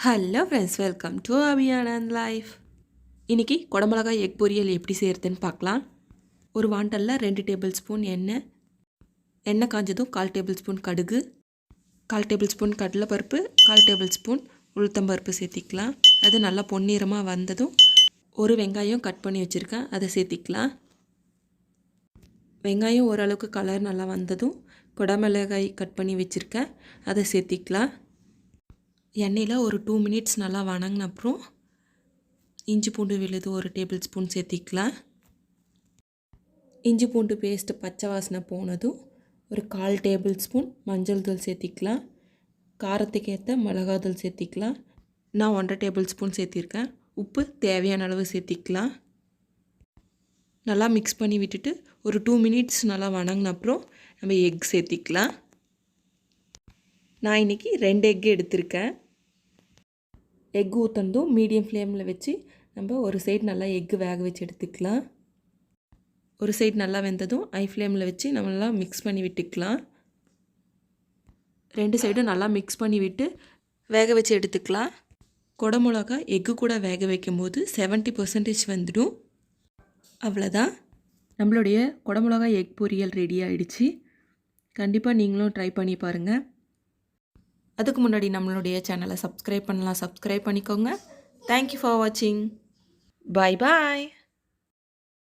Hello friends, welcome to Abhiyanand life. இன்றைக்கி குடமிளகாய் egg பொரியல் எப்படி செய்கிறதுன்னு பார்க்கலாம். ஒரு வாண்டலில் 2 டேபிள் ஸ்பூன் எண்ணெய் காஞ்சதும் 1/4 டேபிள் ஸ்பூன் கடுகு, 1/4 டேபிள் ஸ்பூன் கடலைப்பருப்பு, 1/4 டேபிள் ஸ்பூன் உளுத்தம்பருப்பு சேர்த்திக்கலாம். அது நல்லா பொன்னிறமாக வந்ததும் ஒரு வெங்காயம் கட் பண்ணி வச்சுருக்கேன், அதை சேர்த்திக்கலாம். வெங்காயம் ஓரளவுக்கு கலர் நல்லா வந்ததும் குடமிளகாய் கட் பண்ணி வச்சுருக்கேன், அதை சேர்த்திக்கலாம். எண்ணெயில் ஒரு 2 மினிட்ஸ் நல்லா வணங்கின அப்புறம் இஞ்சி பூண்டு விழுது ஒரு டேபிள் ஸ்பூன் சேர்த்திக்கலாம். இஞ்சி பூண்டு பேஸ்ட்டு பச்சை வாசனை போனதும் ஒரு 1/4 டேபிள் ஸ்பூன் மஞ்சள் தூள் சேர்த்திக்கலாம். காரத்துக்கு ஏற்ற மிளகாத்தூள் சேர்த்திக்கலாம். நான் 1/2 டேபிள் ஸ்பூன் சேர்த்திருக்கேன். உப்பு தேவையான அளவு சேர்த்திக்கலாம். நல்லா மிக்ஸ் பண்ணி விட்டுட்டு ஒரு 2 மினிட்ஸ் நல்லா வணங்கின அப்புறம் நம்ம எக் சேர்த்திக்கலாம். நான் இன்றைக்கி 2 எக் எடுத்திருக்கேன். எக் ஊற்றணும் மீடியம் ஃப்ளேமில் வச்சு நம்ம ஒரு சைடு நல்லா எக்கு வேக வச்சு எடுத்துக்கலாம். ஒரு சைடு நல்லா வெந்ததும் ஹை ஃப்ளேமில் வச்சு நம்ம நல்லா மிக்ஸ் பண்ணி விட்டுக்கலாம். 2 சைடும் நல்லா மிக்ஸ் பண்ணி விட்டு வேக வச்சு எடுத்துக்கலாம். குடமிளகா எக்கு கூட வேக வைக்கும் போது 70% வந்துடும். அவ்வளோதான், நம்மளுடைய குடமிளகா எக் பொரியல் ரெடி ஆகிடுச்சு. கண்டிப்பாக நீங்களும் ட்ரை பண்ணி பாருங்கள். அதுக்கு முன்னாடி நம்மளுடைய சேனலை சப்ஸ்கிரைப் பண்ணலாம், சப்ஸ்கிரைப் பண்ணிக்கோங்க. தேங்க்யூ ஃபார் வாட்சிங். பாய் பாய்.